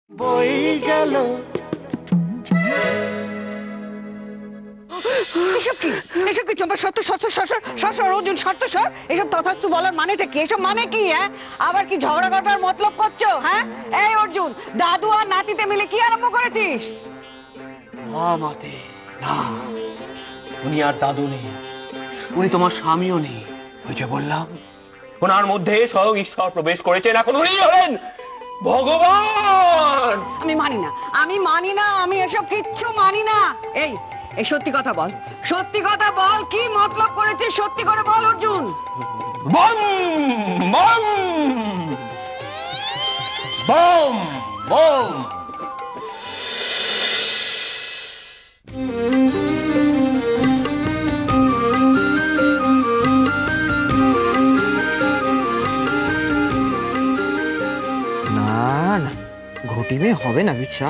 বই গেল। এসব কি এসব কি চম্পা? সত্য শ্বশুর শ্বশুর শ্বশুর অর্জুন সত্য স্বর, এসব তথাস্তু বলার মানেটা কি? এসব মানে কি? হ্যাঁ, আবার কি ঝগড়া করার মতলব করছো? হ্যাঁ, এই অর্জুন, দাদু আর নাতিতে মিলে কি আরম্ভ করেছিস? মাতে না, উনি আর দাদু নেই, উনি তোমার স্বামীও নেই। ওই যে বললাম, ওনার মধ্যে স্বয়ং ঈশ্বর প্রবেশ করেছেন, এখন উনি হলেন ভগবান। আমি মানি না, আমি মানি না, আমি এসব কিচ্ছু মানি না। এই এই সত্যি কথা বল, সত্যি কথা বল, কি মতলব করেছিস? সত্যি করে বল অর্জুন। বম বম বম বম। না না, ঘটি মেয়ে হবে না বিচ্ছা,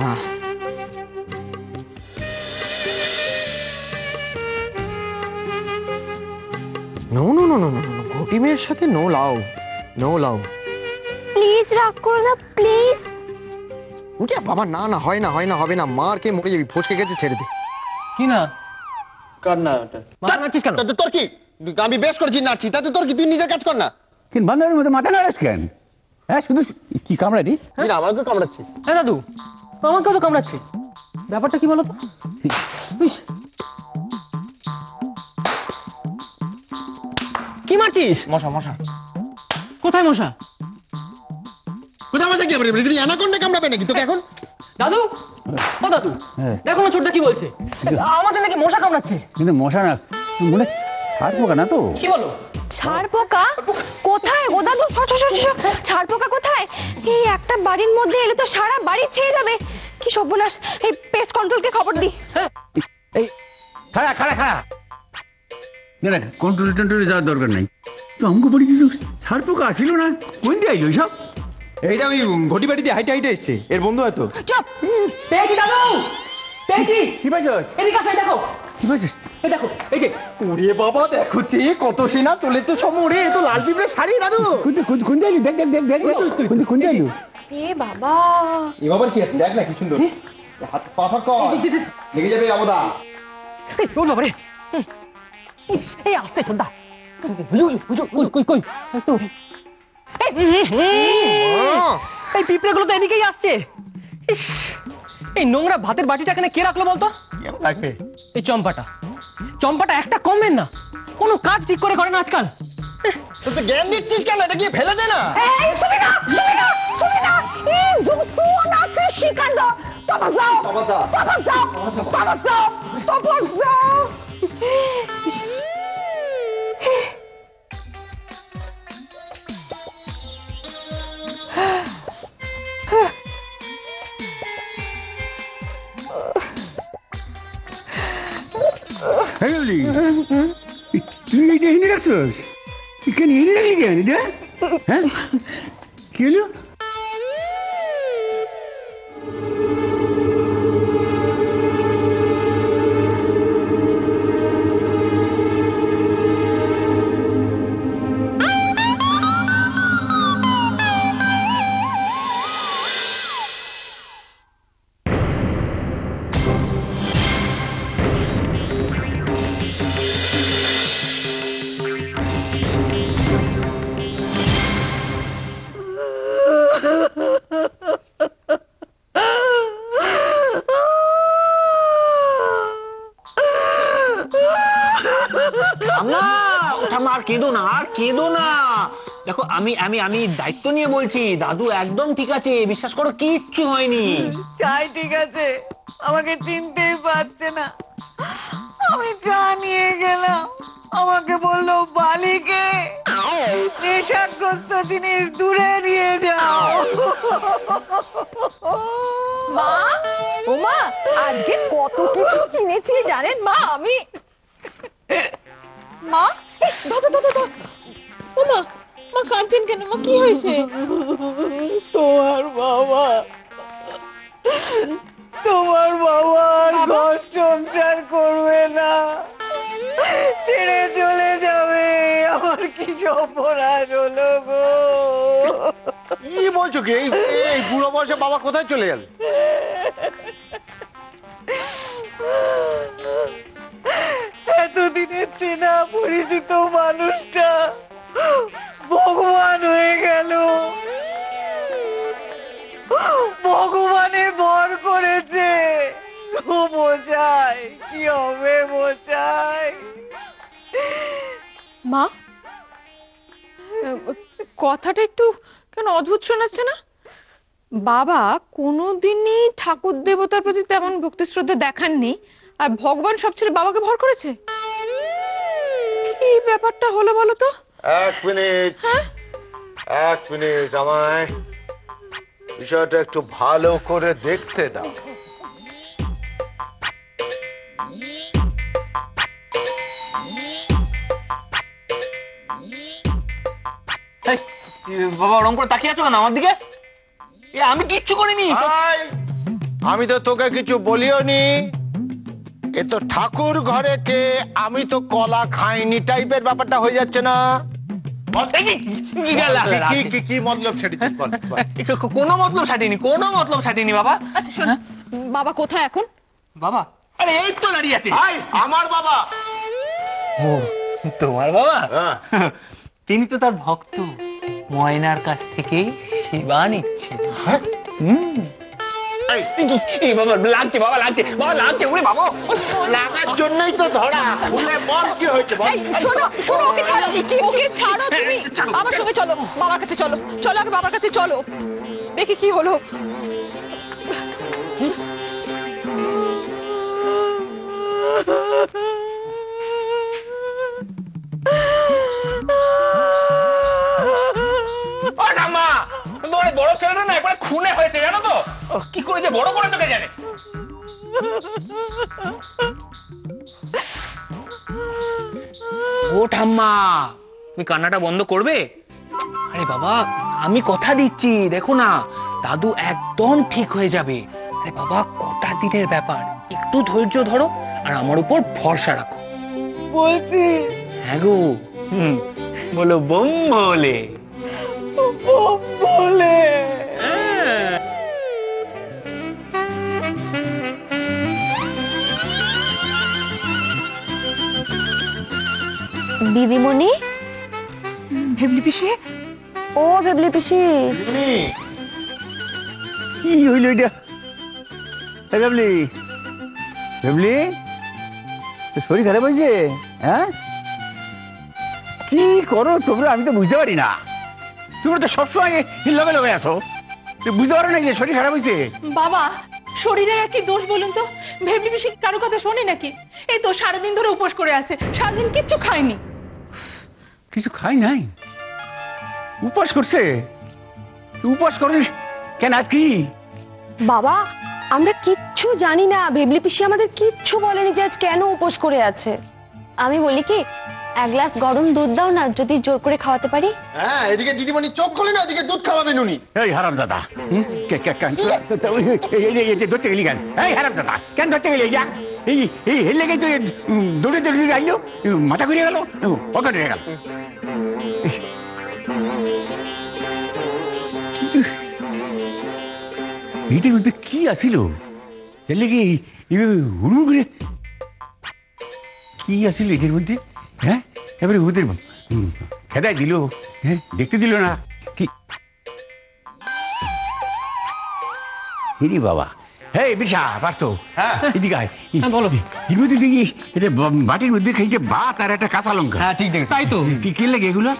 না। No no no no no no, ঘটি মেয়ের সাথে নো লাও, নো লাও। প্লিজ রাগ করো না, প্লিজ। উঠে বাবা, না না, হয় না, হয় না, হবে না, মার কে মরে যাবি, ফসকে গেছে, ছেড়ে দে। কি না? কার না ওটা? মারছিস কেন? তোর কি? আমি বেশ করেছি নাচছি, তাতে তোর কি? তুই নিজের কাজ কর না। কিন্তু বান্ধবের মধ্যে মাথা নাড়াস কেন? হ্যাঁ, শুধু কি কামড়ালি? আমাকে কামড়াচ্ছি। হ্যাঁ দাদু, আমাকে তো কামড়াচ্ছে, ব্যাপারটা কি বলতো? কি মারছিস? মশা মশা। কোথায় মশা? কোথায় মশা? কি বলবি? তুই অ্যানাকোন্ডা কামড়াবে নাকি তোকে এখন? দাদু, ও দাদু, হ্যাঁ। দেখো না ছোটটা কি বলছে, আমাদের নাকি মশা কামড়াচ্ছে। কিন্তু মশা না, মনে ছাড় পোকা না তো? কি বলো? ছাড় পোকা কোথায় গো দাদু? ছাড় পোকা কোথায়? এই একটা বাড়ির মধ্যে এলে তো সারা বাড়ি ছেয়ে যাবে। কি সর্বনাশ! এই পেস্ট কন্ট্রোলকে খবর দি। এই খাড়া খাড়া খাড়া, দেখ কন্ট্রোল টন্ট্রোলে যাওয়ার দরকার নাই তো। আমাকে বলি কিছু ছাড় পোকা আসিল না, কোন দিয়ে আইলো সব? এইটা ওই ঘটি বাড়িতে হাইটে হাইটে এসছে, এর বন্ধু হয়তো। চুপ! পেয়েছি দাদু, পেয়েছি। কি পাইছস? এদিকে আসো, এই দেখো, কি পাইছস? এই দেখো, এই যে। ওরে বাবা, দেখো কত সেনা চলেছে সব। ওরে, এ তো লাল পিঁপড়ে শাড়ি দাদু। কোন দিয়ে আইলি? দেখ দেখ দেখ দেখ, কোন দিয়ে আইলো? এ বাবা, এ বাবার কি আছে? দেখ না কি সুন্দর। হাত পা ফাঁক কর, লেগে যাবে আমোদা। ওর বাবারে, ইস, এই আস্তে ছোটদা। কই কই তো এই পিঁপড়ে গুলো তো এদিকেই আসছে। ইস, এই নোংরা ভাতের বাটিটা এখানে কে রাখলো বলতো? কেমন লাগবে? এই চম্পাটা, চম্পাটা একটা কমবেন না, কোনো কাজ ঠিক করে করে না আজকাল। তুই তো জ্ঞান দিচ্ছিস কেন? এটা গিয়ে ফেলে দে না। এই তুমি না, তুমি না, তুমি না, এই জুতু নাচে শিকার দাও। তপস দাও, তপস দাও। তপস দাও, তপস দাও, তপস দাও। তুই এইটা এনে রাখছস? কেন এনে রাখলি কেন এটা? হ্যাঁ, কি হলো? আর কেঁদো না, আর কেঁদো না। দেখো, আমি আমি আমি দায়িত্ব নিয়ে বলছি, দাদু একদম ঠিক আছে, বিশ্বাস করো, কিচ্ছু হয়নি। চাই ঠিক আছে, আমাকে চিনতেই পারছে না। আমি চা নিয়ে গেলাম, আমাকে বললো বালিকে নেশাগ্রস্ত জিনিস দূরে নিয়ে যাও। মা, ও মা, আজকে কত কিছু কিনেছি জানেন মা আমি। মা, ও মা, মা কাঁদছেন কেন? মা কি হয়েছে? তোমার বাবা আর ঘর সংসার করবে না, ছেড়ে চলে যাবে। আমার কি সর্বনাশ হলো গো। কি বলছো কি? এই বুড়ো বয়সে বাবা কোথায় চলে গেল? এতদিনের চেনা পরিচিত মানুষটা ভগবান হয়ে গেল, ভগবানে বর করেছে। ও বোঝাই কি হবে বোঝাই। মা, কথাটা একটু কেন অদ্ভুত শোনাচ্ছে না? বাবা কোনোদিনই ঠাকুর দেবতার প্রতি তেমন ভক্তি শ্রদ্ধা দেখাননি, আর ভগবান সব ছেড়ে বাবাকে ভর করেছে। কি ব্যাপারটা হলো বলো তো? এক মিনিট, এক মিনিট, আমায় বিষয়টা একটু ভালো করে দেখতে দাও। বাবা ওরম করে তাকিয়ে আছো কেন আমার দিকে? আমি কিচ্ছু করিনি। আমি তো তোকে কিছু বলিও নি। এ তো ঠাকুর ঘরে কে, আমি তো কলা খাইনি টাইপের ব্যাপারটা হয়ে যাচ্ছে না? কি মতলব সেটা? কোনো মতলব সাটিনি, কোনো মতলব সাটিনি বাবা। আচ্ছা শোন, বাবা কোথায় এখন? বাবা আরে এই তো দাঁড়িয়ে আছে। আমার বাবা। ও তোমার বাবা? তিনি তো তার ভক্ত ময়নার কাছ থেকেই সেবা নিচ্ছে। বাবা লাগছে, বাবা লাগছে, বাবা লাগছে। ওরে বাবা লাগার জন্যই তো ধরা। ফুলে বল কি হয়েছে? শোনো শোনো, ওকে ছাড়ো, ওকে ছাড়ো তুমি। আমার সঙ্গে চলো, বাবার কাছে চলো, চলো আগে বাবার কাছে চলো, দেখি কি হলো। বড় ছেলেটা না একবার খুনে হয়েছে জানো তো? কি করে যে বড় করে তোকে জানে। ও ঠাম্মা, তুমি কান্নাটা বন্ধ করবে? আরে বাবা আমি কথা দিচ্ছি, দেখো না দাদু একদম ঠিক হয়ে যাবে। আরে বাবা কটা দিনের ব্যাপার, একটু ধৈর্য ধরো আর আমার উপর ভরসা রাখো। বলছি হ্যাঁ গো। বলো বোম বলে। বলে দিদিমণি, ভেবলি পিসি। ও ভেবলি পিসি, কি হইল এটা? ভাবলি ভাবলি শরীর খারাপ হয়েছে? হ্যাঁ কি করো তোমরা? আমি তো বুঝতে পারি না। তোমরা তো সবসময় লগে লগে আসো, বুঝতে পারো না যে শরীর খারাপ হয়েছে? বাবা শরীরের আর কি দোষ বলুন তো? ভেবলি পিসি কারো কথা শোনে নাকি? এই তো সারাদিন ধরে উপোস করে আছে, সারাদিন কিচ্ছু খায়নি। কিছু খাই নাই? উপোস করছে? উপোস করিস কেন আজ কি? বাবা আমরা কিচ্ছু জানি না, ভেবলি পিসি আমাদের কিচ্ছু বলেনি যে আজ কেন উপোস করে আছে। আমি বলি কি, এক গ্লাস গরম দুধ দাও না, যদি জোর করে খাওয়াতে পারি। হ্যাঁ, এদিকে দিদিমণি চোখ খোলে না, ওদিকে দুধ খাওয়াবেন উনি। এই হারাম দাদা, ধরতে গেলি কেন? এই হারাম দাদা কেন ধরতে গেলি? এই লেগে তো দৌড়ে দৌড়ে আইলো, মাথা ঘুরে গেল, অজ্ঞান হয়ে গেল। এটার মধ্যে কি আসিল? লেগে হুড়মুড় করে কি আসিল এটার মধ্যে? হ্যাঁ এবারে ওদের খেদাই দিল, হ্যাঁ দেখতে দিল না কি? বাবা হ্যাঁ বিশা পারতো এদিকে বলো। এর মধ্যে দেখি এটা বাটির মধ্যে খেয়েছে ভাত আর একটা কাঁচা লঙ্কা। হ্যাঁ ঠিক দেখেছি। তাই তো। কি লেগে এগুলো?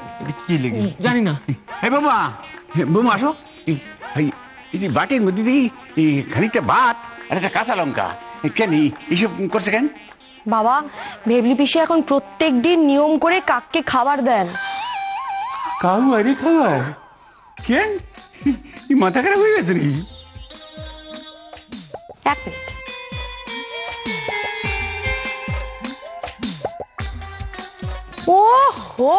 কি লেগে জানি না। হ্যাঁ বাবা, বৌমা আসো। এই বাটির মধ্যে দেখি খানিকটা ভাত আর একটা কাঁচা লঙ্কা, কেন এইসব করছে কেন? বাবা ভেবলি পিসি এখন প্রত্যেক দিন নিয়ম করে কাককে খাবার দেন। কাউ আরে খাবার কেন? মাথা খারাপ হয়ে গেছে নাকি? এক মিনিট। ওহো,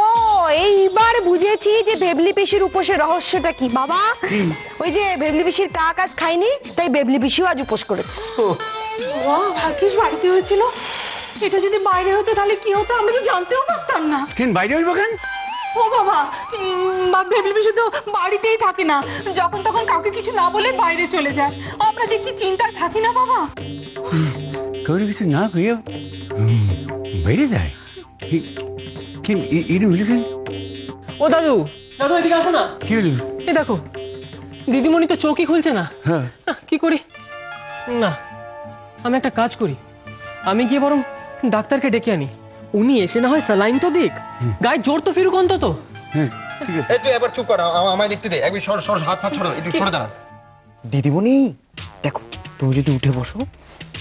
এইবার বুঝেছি যে ভেবলি পিসির উপোসের রহস্যটা কি। বাবা ওই যে ভেবলি পিসির কাক আজ খায়নি, তাই ভেবলি পিসিও আজ উপোস করেছে। ভাগ্যিস বাড়িতে হয়েছিল, এটা যদি বাইরে হতো তাহলে কি হতো আমরা তো জানতেও পারতাম না। কেন বাইরে হইব কেন? ও বাবা, ভেবলি পিসি তো বাড়িতেই থাকে না, যখন তখন কাউকে কিছু না বলে বাইরে চলে যায়। আমরা দেখছি চিন্তায় থাকি না বাবা। তোর কিছু না কইয়া বাইরে যায় কি এর বুঝলি? ও দাদু, দাদু এদিকে আসো না। কি হলো? এই দেখো দিদিমণি তো চোখই খুলছে না। হ্যাঁ, কি করি? না, আমি একটা কাজ করি, আমি গিয়ে বরং ডাক্তারকে ডেকে আনি, উনি এসে না হয় স্যালাইন তো দিক, গায়ে জোর তো ফিরুক অন্তত। হ্যাঁ ঠিক আছে। এই তুই এবার চুপ কর, আমায় দেখতে দে। একবার সর সর, হাত হাত ছড়ো, একটু সরে দাঁড়া। দিদিমণি দেখো, তুমি যদি উঠে বসো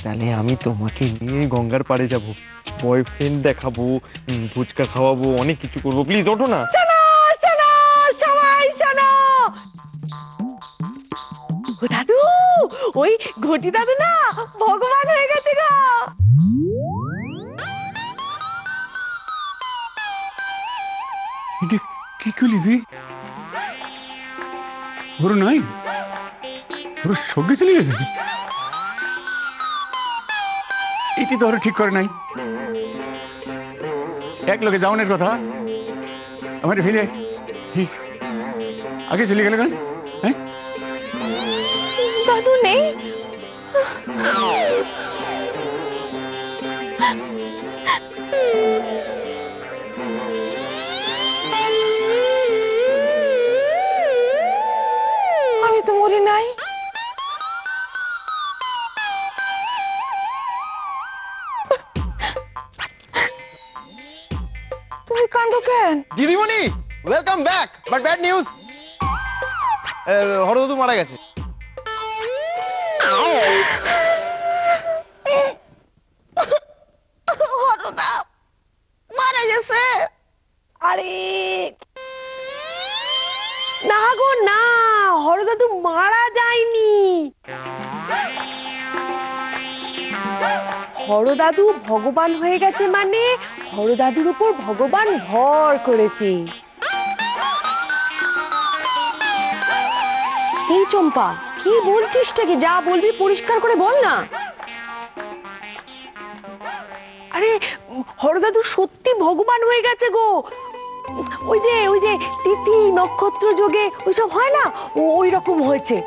তাহলে আমি তোমাকে নিয়ে গঙ্গার পাড়ে যাব, বয়ফ্রেন্ড দেখাবো, ফুচকা খাওয়াবো, অনেক কিছু করবো। প্লিজ ওঠো না। সবাই শোনো, ও দাদু, ওই ঘটি দাদু না ভগবান হয়ে গেছে গো। কি করলি তুই? ওর নাই, ওর সঙ্গে চলে গেছে। এটি তো ওরা ঠিক করে নাই। এক লোকে যাওয়ানের কথা আমার ফেলে আগে চলে গেল কেন? হ্যাঁ, দাদু নেই। আমি তো মরি নাই। তুমি কান্দো কেন? দিদিমণি welcome back, but bad news, হরদাদু মারা গেছে। হরদা মারা গেছে? আরে না গো না, হরদাদু মারা যায়নি। হরদাদু ভগবান হয়ে গেছে, মানে হরদাদুর উপর ভগবান ভর করেছে। এই চম্পা, কি বলছিস? কি যা বলবি পরিষ্কার করে বল না। আরে হরদাদু সত্যি ভগবান হয়ে গেছে গো। ওই যে তিথি নক্ষত্র যোগে ওইসব হয় না, ওই রকম হয়েছে।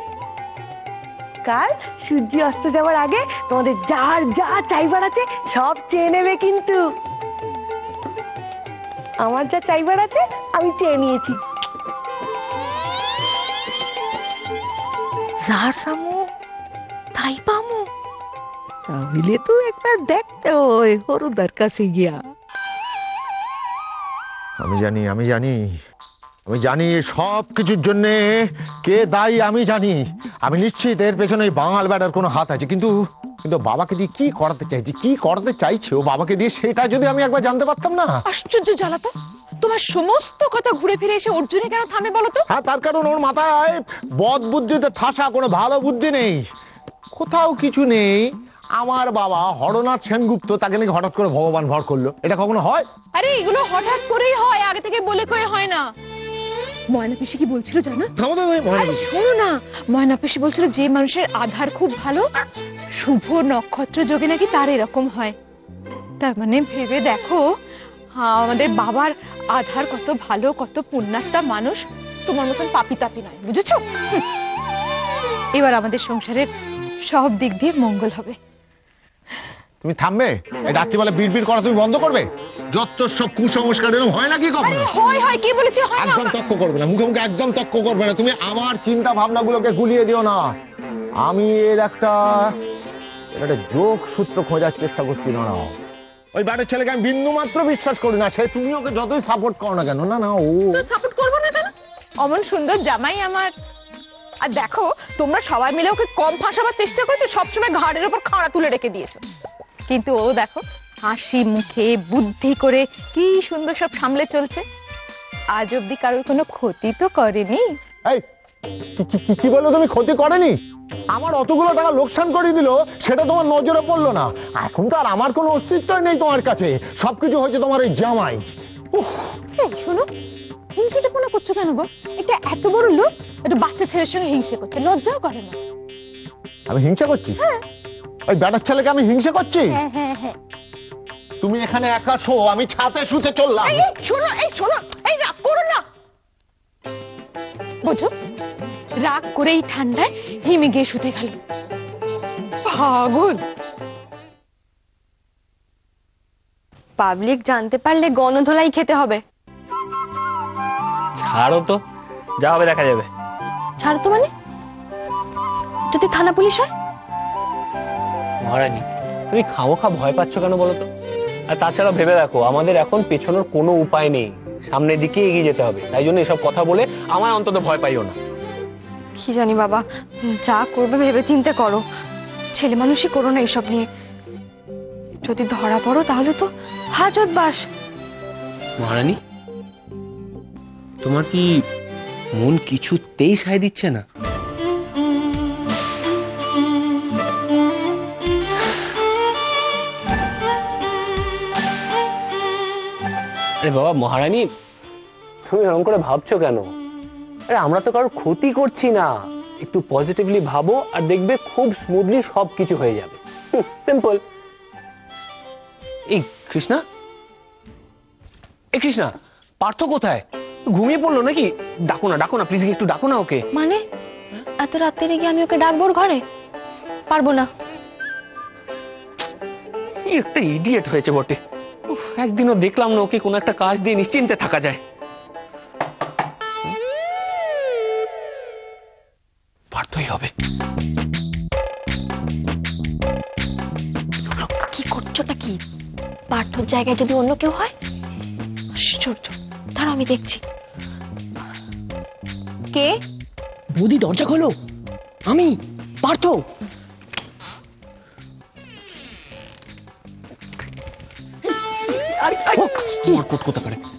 কাল সূর্য অস্ত যাওয়ার আগে তোমাদের যার যা চাইবার আছে সব চেয়ে নেবে কিন্তু। আমার যা চাইবার আছে আমি চেয়ে নিয়েছি। যা সামু তাই পামু, তাহলে তো একবার দেখতে হয় হরদার কাছে গিয়া। আমি জানি আমি জানি আমি জানি সব কিছুর জন্য কে দায়ী, আমি জানি। আমি নিশ্চিত এর পেছনে বাঙাল বেটার কোনো হাত আছে, কিন্তু কিন্তু বাবাকে দিয়ে কি করাতে চাইছি, কি করাতে চাইছে ও বাবাকে দিয়ে, সেটা যদি আমি একবার জানতে পারতাম না। আশ্চর্য জ্বালাতো, তোমার সমস্ত কথা ঘুরে ফিরে এসে অর্জুনে কেন থামে বলো তো? হ্যাঁ, তার কারণ ওর মাথায় বদ বুদ্ধিতে ঠাসা, কোনো ভালো বুদ্ধি নেই, কোথাও কিছু নেই। আমার বাবা হরনাথ সেনগুপ্ত, তাকে নাকি হঠাৎ করে ভগবান ভর করলো, এটা কখনো হয়? আরে এগুলো হঠাৎ করেই হয়, আগে থেকে বলে কয়ে হয় না। ময়না পিসি কি বলছিল জানো? আরে শোনো না, ময়না পিসি বলছিল যে মানুষের আধার খুব ভালো, শুভ নক্ষত্র যোগে নাকি তার এরকম হয়। তার মানে ভেবে দেখো, আমাদের বাবার আধার কত ভালো, কত পুণ্যাত্মা মানুষ, তোমার মতন পাপি তাপি নয়, বুঝেছো? এবার আমাদের সংসারের সব দিক দিয়ে মঙ্গল হবে। তুমি থামবে? এই রাত্রিবেলা বিড়বিড় করা তুমি বন্ধ করবে? যত সব কুসংস্কার এরকম হয় নাকি কখনো? হয় কি বলেছি? একদম তর্ক করবে না, মুখে মুখে একদম তর্ক করবে না। তুমি আমার চিন্তা ভাবনাগুলোকে গুলিয়ে দিও না। আমি এর একটা যোগ সূত্র খোঁজার চেষ্টা করছি। না, ওই ব্যাটার ছেলেকে আমি বিন্দু মাত্র বিশ্বাস করি না, সে তুমি ওকে যতই সাপোর্ট করো না কেন। না না, ও সাপোর্ট করবো না কেন? অমন সুন্দর জামাই আমার। আর দেখো, তোমরা সবাই মিলে ওকে কম ফাঁসাবার চেষ্টা করছো, সবসময় ঘাড়ের উপর খাড়া তুলে রেখে দিয়েছো, কিন্তু ও দেখো হাসি মুখে বুদ্ধি করে কি সুন্দর সব সামলে চলছে। আজ অব্দি কারোর কোনো ক্ষতি তো করেনি। এই কি বললো তুমি? ক্ষতি করেনি? আমার অতগুলো টাকা লোকসান করে দিল, সেটা তোমার নজরে পড়লো না। এখন তো আর আমার কোনো অস্তিত্বই নেই তোমার কাছে, সবকিছু হয়েছে তোমার এই জামাই। শোনো, হিংসেটা মনে করছো কেন গো? এটা এত বড় লোক একটা বাচ্চা ছেলের সঙ্গে হিংসে করছে, লজ্জাও করে না। আমি হিংসা করছি? ওই ব্যাটার ছেলেকে আমি হিংসা করছি? হ্যাঁ। তুমি এখানে একা শো, আমি ছাতে শুতে চললাম। শোনো এই রাগ করো না, বুঝো রাগ করে এই ঠান্ডায় হিমে গিয়ে শুতে গেল। পাগল। পাবলিক জানতে পারলে গণধোলাই খেতে হবে। ছাড়ো তো, যা হবে দেখা যাবে। ছাড় তো মানে? যদি থানা পুলিশ হয়? মহারানী, তুমি খামোখা ভয় পাচ্ছ কেন বলো তো? আর তাছাড়া ভেবে দেখো, আমাদের এখন পেছনোর কোনো উপায় নেই, সামনের দিকে এগিয়ে যেতে হবে। তাই জন্য এসব কথা বলে আমায় অন্তত ভয় পাইও না। কি জানি বাবা, যা করবে ভেবে চিন্তে করো। ছেলে মানুষই করো না এসব নিয়ে। যদি ধরা পড়ো তাহলে তো হাজত বাস। মহারানী, তোমার কি মন কিছুতেই সায় দিচ্ছে না? আরে বাবা মহারানী, তুমি এরকম করে ভাবছো কেন? আরে আমরা তো কারোর ক্ষতি করছি না। একটু পজিটিভলি ভাবো আর দেখবে খুব স্মুথলি সবকিছু হয়ে যাবে। সিম্পল। এই কৃষ্ণা, কৃষ্ণা, পার্থ কোথায়? ঘুমিয়ে পড়লো নাকি? ডাকো না, ডাকো না প্লিজ, একটু ডাকো না ওকে। মানে এত রাত্রে গিয়ে আমি ওকে ডাকবো ঘরে? পারবো না। একটা ইডিয়েট হয়েছে বটে। একদিনও দেখলাম না ওকে কোনো একটা কাজ দিয়ে নিশ্চিন্তে থাকা যায়। পার্থই হবে। কি করছোটা কি? পার্থর জায়গায় যদি অন্য কেউ হয়? আশ্চর্য। তার আমি দেখছি। কে? বৌদি দরজা খোলো, আমি পার্থ।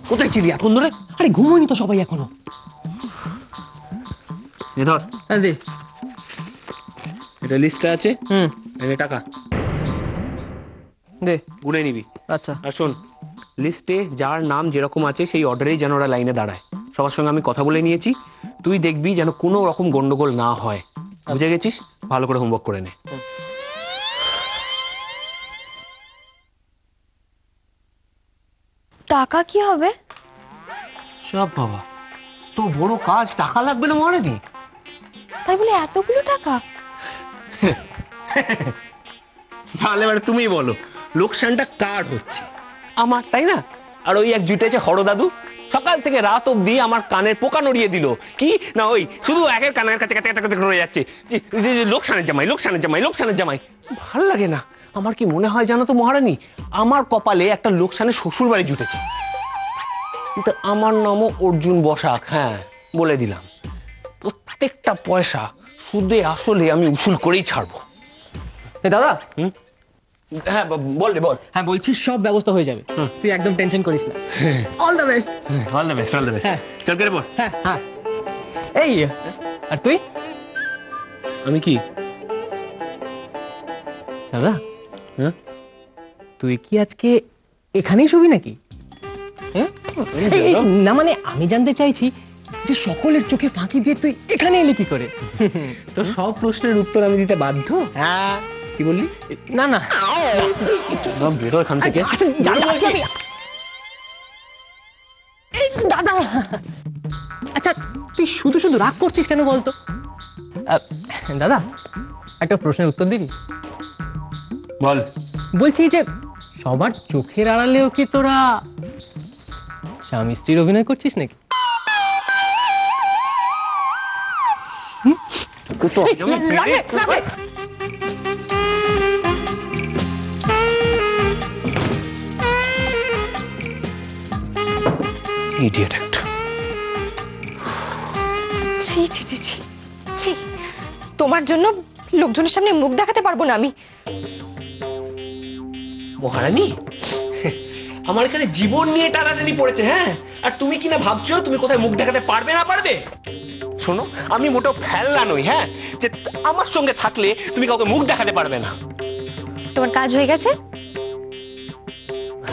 কোথায় ছিলি এখন ধরে? আরে ঘুমোয়নি তো সবাই এখনো। ধর, হ্যাঁ দে। এটা লিস্টে আছে। এনে টাকা দে, গুনে নিবি। আচ্ছা। আর শোন, লিস্টে যার নাম যেরকম আছে সেই অর্ডারেই যেন ওরা লাইনে দাঁড়ায়। সবার সঙ্গে আমি কথা বলে নিয়েছি। তুই দেখবি যেন কোনো রকম গন্ডগোল না হয়। বুঝে গেছিস? ভালো করে হোমওয়ার্ক করে নে। টাকা কি হবে? সব বাবা, তো বড় কাজ, টাকা লাগবে না মহারানী? তাই বলে এতগুলো টাকা? তাহলে এবার তুমি বলো, লোকসানটা কার হচ্ছে? আমার, তাই না? আর ওই এক জুটেছে হর দাদু, সকাল থেকে রাত অব্দি আমার কানের পোকা নড়িয়ে দিল। কি না ওই শুধু একের কানের কাছে রয়ে যাচ্ছে, লোকসানের জামাই, লোকসানের জামাই, লোকসানের জামাই। ভাল লাগে না। আমার কি মনে হয় জানো তো মহারানী, আমার কপালে একটা লোকসানের শ্বশুর বাড়ি জুটেছে। কিন্তু আমার নামও অর্জুন বসাক। হ্যাঁ, বলে দিলাম, প্রত্যেকটা পয়সা সুদে আসলে আমি উসুল করেই ছাড়বো। দাদা, হ্যাঁ বল রে, বল। হ্যাঁ বলছি, সব ব্যবস্থা হয়ে যাবে, তুই একদম টেনশন করিস না। All the best. All the best, all the best. হ্যাঁ চল করে বল। হ্যাঁ হ্যাঁ। এই আর তুই? আমি কি দাদা, তুই কি আজকে এখানেই শুবি নাকি? না মানে আমি জানতে চাইছি যে সকলের চোখে ফাঁকি দিয়ে তুই এখানে এলি কি করে? তো সব প্রশ্নের উত্তর আমি দিতে বাধ্য। হ্যাঁ। কি বললি? না না, বেরো এখান থেকে। দাদা, আচ্ছা তুই শুধু শুধু রাগ করছিস কেন বলতো? দাদা, একটা প্রশ্নের উত্তর দিবি? বল। বলছি যে সবার চোখের আড়ালেও কি তোরা স্বামী স্ত্রীর অভিনয় করছিস নাকি? ইডিয়েট একটা। ছি ছি ছি ছি ছি, তোমার জন্য লোকজনের সামনে মুখ দেখাতে পারবো না আমি। মহারানী, আমার এখানে জীবন নিয়ে টানাটানি পড়েছে। হ্যাঁ, আর তুমি কিনা ভাবছো তুমি কোথায় মুখ দেখাতে পারবে না পারবে? শোনো, আমি মোটেও ফেলনা নই। হ্যাঁ, যে আমার সঙ্গে থাকলে তুমি কাউকে মুখ দেখাতে পারবে না। তোমার কাজ হয়ে গেছে?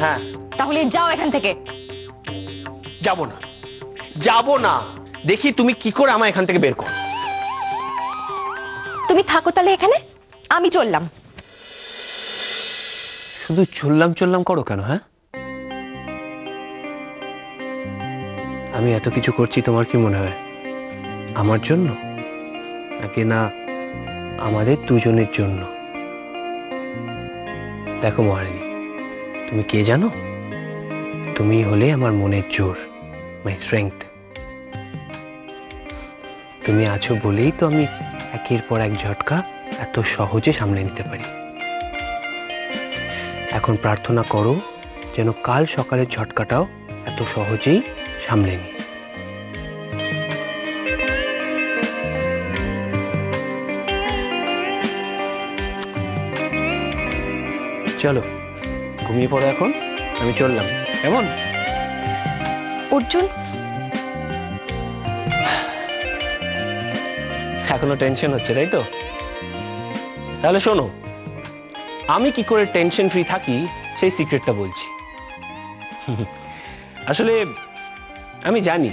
হ্যাঁ। তাহলে যাও এখান থেকে। যাব না, যাব না। দেখি তুমি কি করে আমার এখান থেকে বের করো। তুমি থাকো তাহলে এখানে, আমি চললাম। শুধু চললাম চললাম করো কেন? হ্যাঁ, আমি এত কিছু করছি তোমার কি মনে হয় আমার জন্য নাকি না আমাদের দুজনের জন্য? দেখো মহারানী, তুমি কে জানো? তুমি হলে আমার মনের জোর, মাই স্ট্রেংথ। তুমি আছো বলেই তো আমি একের পর এক ঝটকা এত সহজে সামলে নিতে পারি। এখন প্রার্থনা করো যেন কাল সকালের ঝটকাটাও এত সহজেই সামলে নি। চলো ঘুমিয়ে পড়ো এখন, আমি চললাম। কেমন? অর্জুন, এখনো টেনশন হচ্ছে তাই তো? তাহলে শোনো, আমি কি করে টেনশন ফ্রি থাকি সেই সিক্রেটটা বলছি। আসলে আমি জানি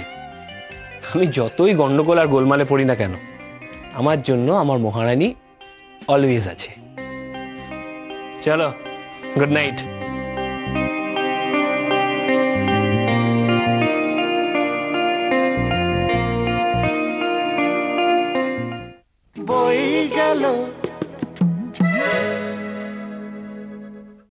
আমি যতই গন্ডগোল আর গোলমালে পড়ি না কেন, আমার জন্য আমার মহারানী অলওয়েজ আছে। চলো, গুড নাইট। বই গেল